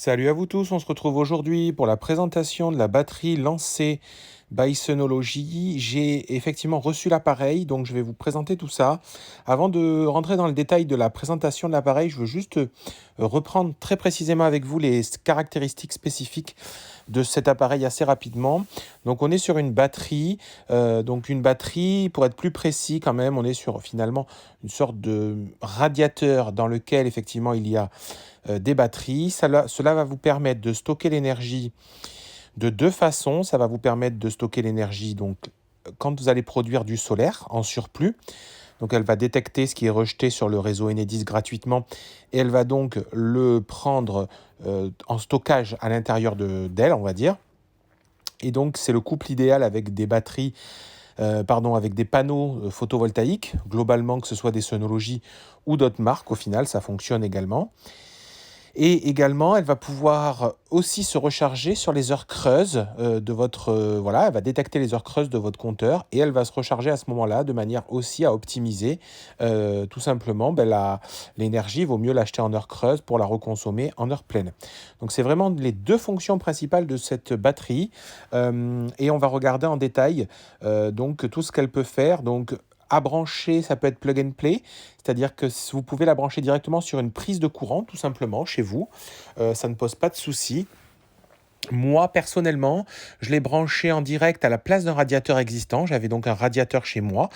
Salut à vous tous, on se retrouve aujourd'hui pour la présentation de la batterie lancée by Synology. J'ai effectivement reçu l'appareil, donc je vais vous présenter tout ça. Avant de rentrer dans le détail de la présentation de l'appareil, je veux juste reprendre très précisément avec vous les caractéristiques spécifiques de cet appareil assez rapidement. Donc on est sur une batterie, pour être plus précis quand même, on est sur finalement une sorte de radiateur dans lequel effectivement il y a des batteries. Cela va vous permettre de stocker l'énergie de deux façons. Ça va vous permettre de stocker l'énergie donc quand vous allez produire du solaire en surplus. Donc elle va détecter ce qui est rejeté sur le réseau Enedis gratuitement et elle va donc le prendre en stockage à l'intérieur d'elle, on va dire. Et donc c'est le couple idéal avec des batteries, avec des panneaux photovoltaïques, globalement que ce soit des Synology ou d'autres marques, au final ça fonctionne également. Et également, elle va pouvoir aussi se recharger sur les heures creuses de votre... elle va détecter les heures creuses de votre compteur et elle va se recharger à ce moment-là de manière aussi à optimiser tout simplement l'énergie. Il vaut mieux l'acheter en heure creuse pour la reconsommer en heure pleine. Donc c'est vraiment les deux fonctions principales de cette batterie et on va regarder en détail donc tout ce qu'elle peut faire. Donc à brancher, ça peut être plug and play, c'est-à-dire que vous pouvez la brancher directement sur une prise de courant, tout simplement, chez vous. Ça ne pose pas de souci. Moi, personnellement, je l'ai branché en direct à la place d'un radiateur existant. J'avais donc un radiateur chez moi.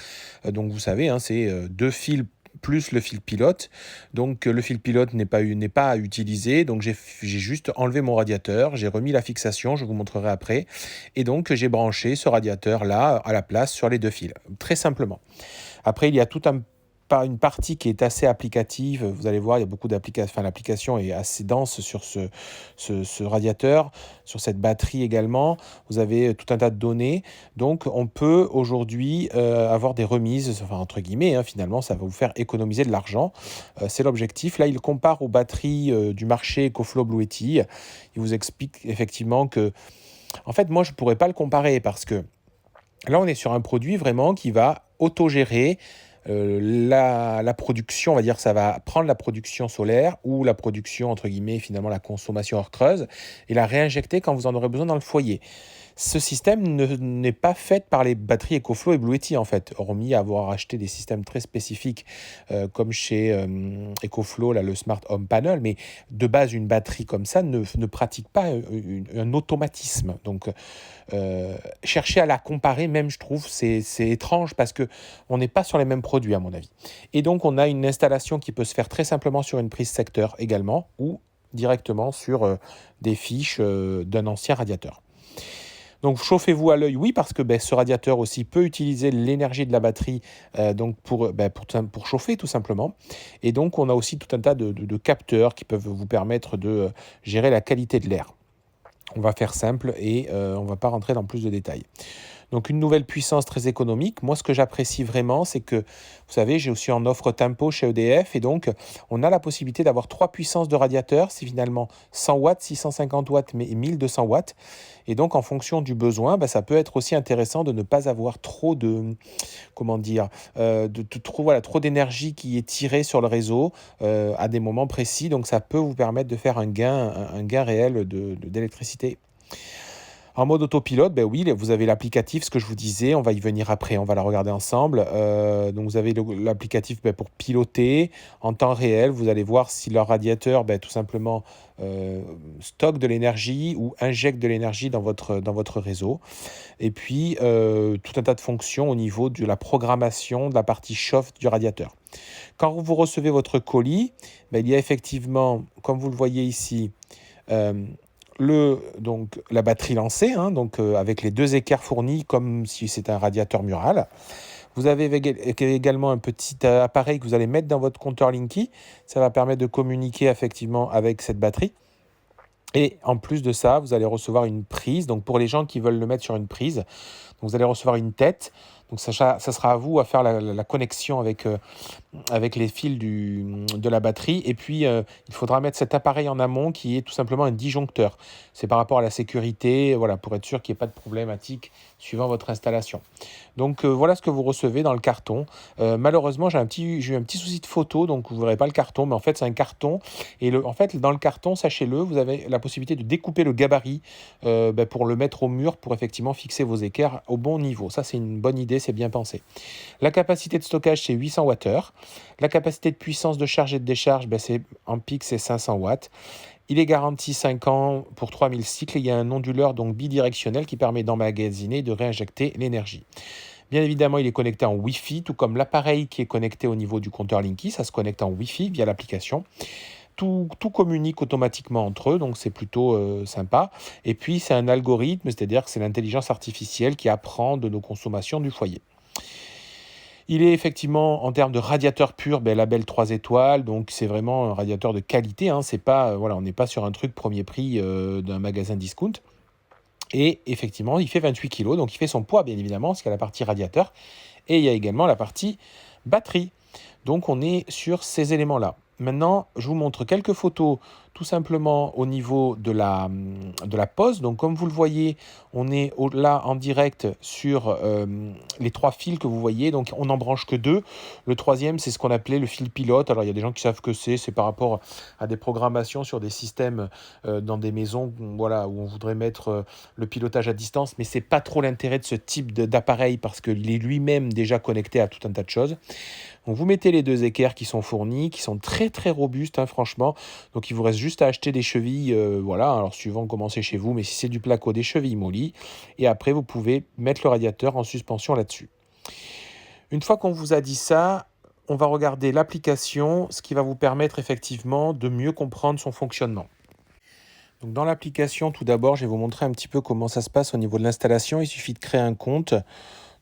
Donc, vous savez, c'est deux fils plus le fil pilote. Donc, le fil pilote n'est pas à utiliser. Donc, j'ai juste enlevé mon radiateur. J'ai remis la fixation. Je vous montrerai après. Et donc, j'ai branché ce radiateur-là à la place sur les deux fils. Très simplement. Après, il y a une partie qui est assez applicative. Vous allez voir, il y a beaucoup d'applications. Enfin, l'application est assez dense sur ce radiateur, sur cette batterie également. Vous avez tout un tas de données. Donc, on peut aujourd'hui avoir des remises, enfin, entre guillemets, finalement, ça va vous faire économiser de l'argent. C'est l'objectif. Là, il compare aux batteries du marché EcoFlow Blue Yeti. Il vous explique effectivement que, en fait, moi, je ne pourrais pas le comparer parce que là, on est sur un produit vraiment qui va autogérer la production, on va dire, ça va prendre la production solaire ou la production, entre guillemets, finalement, la consommation hors creuse et la réinjecter quand vous en aurez besoin dans le foyer. Ce système n'est pas fait par les batteries EcoFlow et Blue Yeti, en fait, hormis avoir acheté des systèmes très spécifiques comme chez EcoFlow, là, le Smart Home Panel, mais de base, une batterie comme ça ne pratique pas un automatisme. Donc, chercher à la comparer, même, je trouve, c'est étrange parce qu'on n'est pas sur les mêmes produits, à mon avis. Et donc, on a une installation qui peut se faire très simplement sur une prise secteur également ou directement sur des fiches d'un ancien radiateur. Donc chauffez-vous à l'œil, oui, parce que ce radiateur aussi peut utiliser l'énergie de la batterie pour chauffer tout simplement. Et donc on a aussi tout un tas de capteurs qui peuvent vous permettre de gérer la qualité de l'air. On va faire simple et on ne va pas rentrer dans plus de détails. Donc une nouvelle puissance très économique. Moi, ce que j'apprécie vraiment, c'est que, vous savez, j'ai aussi en offre Tempo chez EDF. Et donc, on a la possibilité d'avoir 3 puissances de radiateur. C'est finalement 100 watts, 650 watts, mais 1200 watts. Et donc, en fonction du besoin, ça peut être aussi intéressant de ne pas avoir trop trop d'énergie qui est tirée sur le réseau à des moments précis. Donc, ça peut vous permettre de faire un gain réel d'électricité. En mode autopilote, oui, vous avez l'applicatif, ce que je vous disais, on va y venir après, on va la regarder ensemble. Donc vous avez l'applicatif pour piloter en temps réel. Vous allez voir si leur radiateur, tout simplement, stocke de l'énergie ou injecte de l'énergie dans votre réseau. Et puis, tout un tas de fonctions au niveau de la programmation de la partie chauffe du radiateur. Quand vous recevez votre colis, il y a effectivement, comme vous le voyez ici, la batterie lancée, avec les deux équerres fournis comme si c'était un radiateur mural. Vous avez également un petit appareil que vous allez mettre dans votre compteur Linky. Ça va permettre de communiquer effectivement avec cette batterie. Et en plus de ça, vous allez recevoir une prise. Donc pour les gens qui veulent le mettre sur une prise, donc vous allez recevoir une tête. Donc ça sera à vous à faire la connexion avec les fils de la batterie. Et puis, il faudra mettre cet appareil en amont qui est tout simplement un disjoncteur. C'est par rapport à la sécurité, voilà, pour être sûr qu'il n'y ait pas de problématique suivant votre installation. Donc, voilà ce que vous recevez dans le carton. Malheureusement, j'ai eu un petit souci de photo, donc vous ne verrez pas le carton, mais en fait, c'est un carton. Et en fait, dans le carton, sachez-le, vous avez la possibilité de découper le gabarit pour le mettre au mur, pour effectivement fixer vos équerres au bon niveau. Ça, c'est une bonne idée, c'est bien pensé. La capacité de stockage, c'est 800 Wh. La capacité de puissance de charge et de décharge, en pic, c'est 500 watts. Il est garanti 5 ans pour 3000 cycles. Et il y a un onduleur donc bidirectionnel qui permet d'emmagasiner et de réinjecter l'énergie. Bien évidemment, il est connecté en Wi-Fi, tout comme l'appareil qui est connecté au niveau du compteur Linky. Ça se connecte en Wi-Fi via l'application. Tout communique automatiquement entre eux, donc c'est plutôt sympa. Et puis, c'est un algorithme, c'est-à-dire que c'est l'intelligence artificielle qui apprend de nos consommations du foyer. Il est effectivement, en termes de radiateur pur, label 3 étoiles, donc c'est vraiment un radiateur de qualité. Hein, c'est pas, voilà, on n'est pas sur un truc premier prix d'un magasin discount. Et effectivement, il fait 28 kg, donc il fait son poids, bien évidemment, parce qu'il y a la partie radiateur, et il y a également la partie batterie. Donc on est sur ces éléments-là. Maintenant, je vous montre quelques photos tout simplement au niveau de la pose. Donc comme vous le voyez, on est là en direct sur les 3 fils que vous voyez. Donc on n'en branche que 2. Le troisième, c'est ce qu'on appelait le fil pilote. Alors il y a des gens qui savent que c'est par rapport à des programmations sur des systèmes dans des maisons, voilà, où on voudrait mettre le pilotage à distance. Mais ce n'est pas trop l'intérêt de ce type d'appareil parce qu'il est lui-même déjà connecté à tout un tas de choses. Donc vous mettez les 2 équerres qui sont fournis, qui sont très très robustes, hein, franchement. Donc il vous reste juste à acheter des chevilles, voilà, alors suivant comment c'est chez vous, mais si c'est du placo, des chevilles mollies. Et après, vous pouvez mettre le radiateur en suspension là-dessus. Une fois qu'on vous a dit ça, on va regarder l'application, ce qui va vous permettre effectivement de mieux comprendre son fonctionnement. Donc dans l'application, tout d'abord, je vais vous montrer un petit peu comment ça se passe au niveau de l'installation. Il suffit de créer un compte.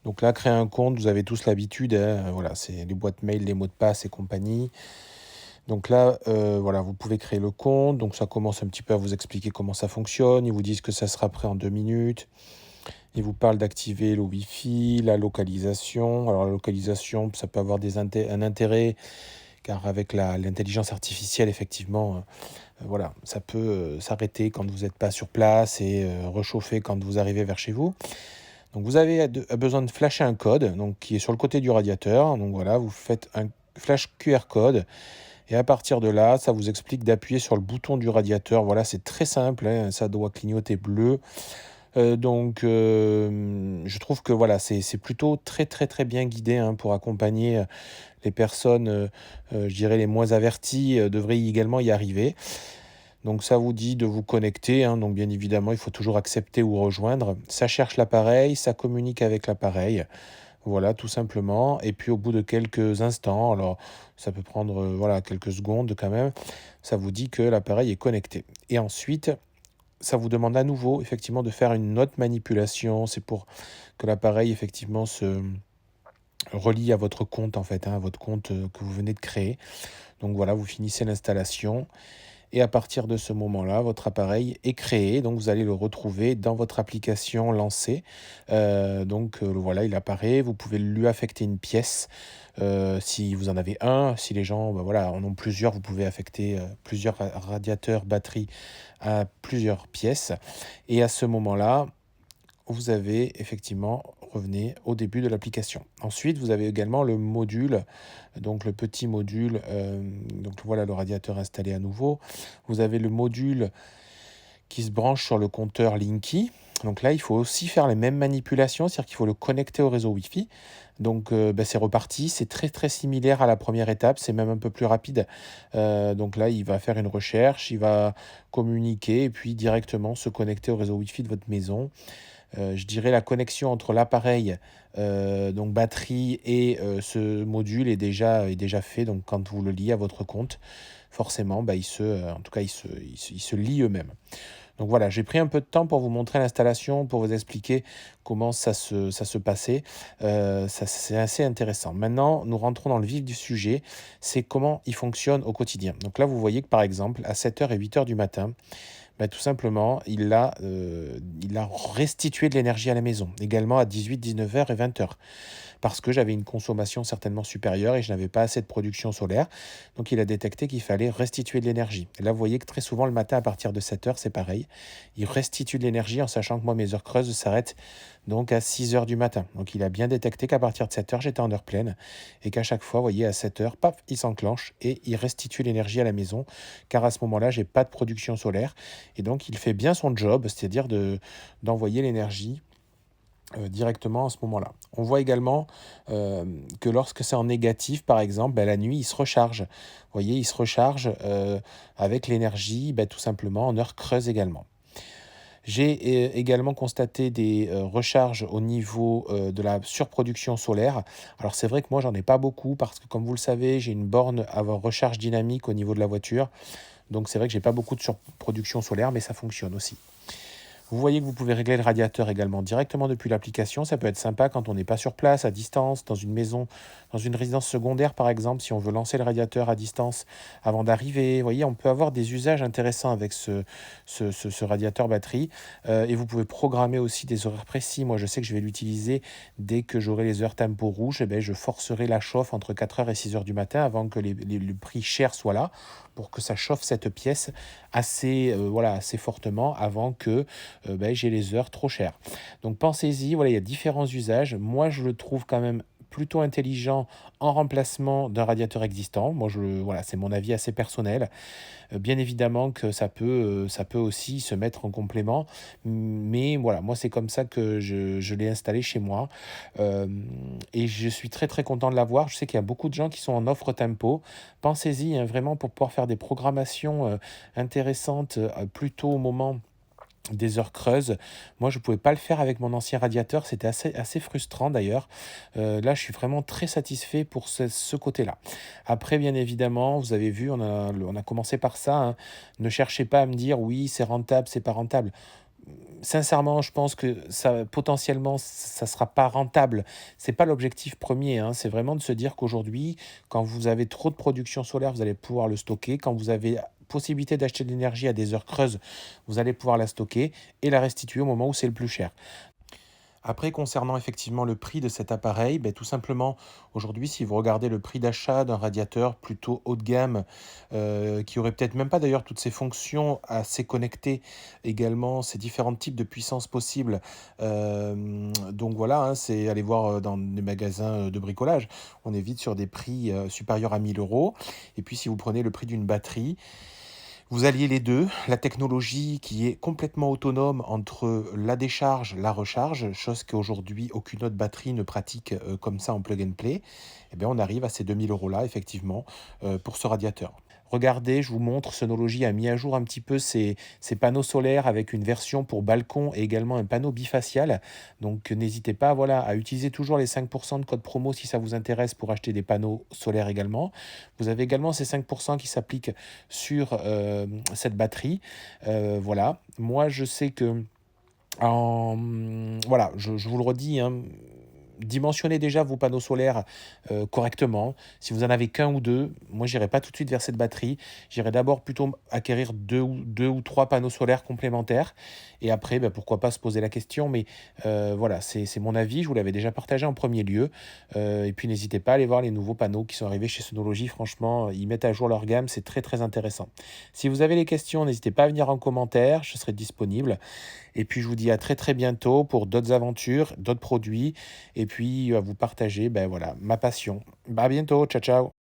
Donc là, créer un compte, vous avez tous l'habitude, hein, voilà, c'est les boîtes mail, les mots de passe et compagnie. Donc là, voilà, vous pouvez créer le compte. Donc ça commence un petit peu à vous expliquer comment ça fonctionne. Ils vous disent que ça sera prêt en 2 minutes. Ils vous parlent d'activer le Wi-Fi, la localisation. Alors la localisation, ça peut avoir un intérêt, car avec l'intelligence artificielle, effectivement, voilà, ça peut s'arrêter quand vous n'êtes pas sur place et rechauffer quand vous arrivez vers chez vous. Donc vous avez besoin de flasher un code donc, qui est sur le côté du radiateur. Donc voilà, vous faites un flash QR code. Et à partir de là, ça vous explique d'appuyer sur le bouton du radiateur. Voilà, c'est très simple, hein, ça doit clignoter bleu. Je trouve que voilà, c'est plutôt très très très bien guidé, hein, pour accompagner les personnes, je dirais les moins averties, devraient également y arriver. Donc ça vous dit de vous connecter, hein, donc bien évidemment il faut toujours accepter ou rejoindre. Ça cherche l'appareil, ça communique avec l'appareil, voilà tout simplement. Et puis au bout de quelques instants, alors ça peut prendre voilà quelques secondes quand même, ça vous dit que l'appareil est connecté. Et ensuite, ça vous demande à nouveau effectivement de faire une autre manipulation. C'est pour que l'appareil effectivement se relie à votre compte en fait, hein, à votre compte que vous venez de créer. Donc voilà, vous finissez l'installation. Et à partir de ce moment-là, votre appareil est créé. Donc, vous allez le retrouver dans votre application lancée. Voilà, il apparaît. Vous pouvez lui affecter une pièce si vous en avez un. Si les gens voilà, en ont plusieurs, vous pouvez affecter plusieurs radiateurs, batteries à plusieurs pièces. Et à ce moment-là, vous avez effectivement, revenez au début de l'application. Ensuite, vous avez également le module, donc le petit module, donc voilà le radiateur installé à nouveau. Vous avez le module qui se branche sur le compteur Linky. Donc là, il faut aussi faire les mêmes manipulations, c'est-à-dire qu'il faut le connecter au réseau Wi-Fi. Donc c'est reparti, c'est très très similaire à la première étape, c'est même un peu plus rapide. Donc là, il va faire une recherche, il va communiquer et puis directement se connecter au réseau Wi-Fi de votre maison. Je dirais la connexion entre l'appareil, donc batterie et ce module est déjà fait. Donc quand vous le liez à votre compte, forcément, en tout cas, ils se lient eux-mêmes. Donc voilà, j'ai pris un peu de temps pour vous montrer l'installation, pour vous expliquer comment ça se passait. C'est assez intéressant. Maintenant, nous rentrons dans le vif du sujet, c'est comment il fonctionne au quotidien. Donc là, vous voyez que par exemple, à 7h et 8h du matin, Bah, tout simplement, il a restitué de l'énergie à la maison, également à 18, 19 heures et 20 heures, parce que j'avais une consommation certainement supérieure et je n'avais pas assez de production solaire. Donc il a détecté qu'il fallait restituer de l'énergie. Et là, vous voyez que très souvent, le matin, à partir de 7 heures, c'est pareil. Il restitue de l'énergie en sachant que moi, mes heures creuses s'arrêtent donc à 6 heures du matin. Donc il a bien détecté qu'à partir de 7 heures, j'étais en heure pleine et qu'à chaque fois, vous voyez, à 7 heures, paf, il s'enclenche et il restitue l'énergie à la maison, car à ce moment-là, j'ai pas de production solaire. Et donc, il fait bien son job, c'est-à-dire d'envoyer l'énergie directement à ce moment-là. On voit également que lorsque c'est en négatif, par exemple, la nuit, il se recharge. Vous voyez, il se recharge avec l'énergie, tout simplement en heure creuse également. J'ai également constaté des recharges au niveau de la surproduction solaire. Alors c'est vrai que moi, j'en ai pas beaucoup parce que, comme vous le savez, j'ai une borne à recharge dynamique au niveau de la voiture. Donc c'est vrai que j'ai pas beaucoup de surproduction solaire, mais ça fonctionne aussi. Vous voyez que vous pouvez régler le radiateur également directement depuis l'application. Ça peut être sympa quand on n'est pas sur place, à distance, dans une maison, dans une résidence secondaire par exemple, si on veut lancer le radiateur à distance avant d'arriver. Vous voyez, on peut avoir des usages intéressants avec ce radiateur batterie. Et vous pouvez programmer aussi des horaires précis. Moi, je sais que je vais l'utiliser dès que j'aurai les heures tempo rouges. Je forcerai la chauffe entre 4 heures et 6 heures du matin avant que le prix cher soit là, pour que ça chauffe cette pièce assez, assez fortement avant que j'ai les heures trop chères. Donc pensez-y, voilà, il y a différents usages. Moi, je le trouve quand même plutôt intelligent en remplacement d'un radiateur existant. Voilà, c'est mon avis assez personnel. Bien évidemment que ça peut aussi se mettre en complément, mais voilà, moi c'est comme ça que je l'ai installé chez moi. Euh, et je suis très très content de l'avoir. Je sais qu'il y a beaucoup de gens qui sont en offre tempo. Pensez-y, hein, vraiment, pour pouvoir faire des programmations intéressantes plutôt au moment des heures creuses. Moi, je ne pouvais pas le faire avec mon ancien radiateur. C'était assez frustrant d'ailleurs. Là, je suis vraiment très satisfait pour ce côté-là. Après, bien évidemment, vous avez vu, on a commencé par ça, hein. Ne cherchez pas à me dire oui, c'est rentable, c'est pas rentable. Sincèrement, je pense que ça, potentiellement, ça sera pas rentable. C'est pas l'objectif premier, hein. C'est vraiment de se dire qu'aujourd'hui, quand vous avez trop de production solaire, vous allez pouvoir le stocker. Quand vous avez possibilité d'acheter de l'énergie à des heures creuses, vous allez pouvoir la stocker et la restituer au moment où c'est le plus cher. Après, concernant effectivement le prix de cet appareil, tout simplement, aujourd'hui, si vous regardez le prix d'achat d'un radiateur plutôt haut de gamme, qui aurait peut-être même pas d'ailleurs toutes ces fonctions assez connectées, également ces différents types de puissance possibles, donc voilà, hein, c'est aller voir dans des magasins de bricolage. On est vite sur des prix supérieurs à 1 000 euros. Et puis, si vous prenez le prix d'une batterie, vous alliez les deux, la technologie qui est complètement autonome entre la décharge, la recharge, chose qu'aujourd'hui aucune autre batterie ne pratique comme ça en plug and play. Eh bien, on arrive à ces 2 000 € là, effectivement, pour ce radiateur. Regardez, je vous montre, Sonology a mis à jour un petit peu ses panneaux solaires avec une version pour balcon et également un panneau bifacial. Donc n'hésitez pas, voilà, à utiliser toujours les 5% de code promo si ça vous intéresse pour acheter des panneaux solaires également. Vous avez également ces 5% qui s'appliquent sur cette batterie. Voilà, moi je sais que voilà, je vous le redis, hein, dimensionnez déjà vos panneaux solaires correctement. Si vous en avez qu'un ou deux, moi j'irai pas tout de suite vers cette batterie. J'irai d'abord plutôt acquérir deux ou trois panneaux solaires complémentaires. Et après, pourquoi pas se poser la question. Mais voilà, c'est mon avis. Je vous l'avais déjà partagé en premier lieu. Et puis n'hésitez pas à aller voir les nouveaux panneaux qui sont arrivés chez Sonology. Franchement, ils mettent à jour leur gamme. C'est très très intéressant. Si vous avez des questions, n'hésitez pas à venir en commentaire. Je serai disponible. Et puis je vous dis à très très bientôt pour d'autres aventures, d'autres produits. Et puis à vous partager voilà, ma passion. À bientôt, ciao ciao.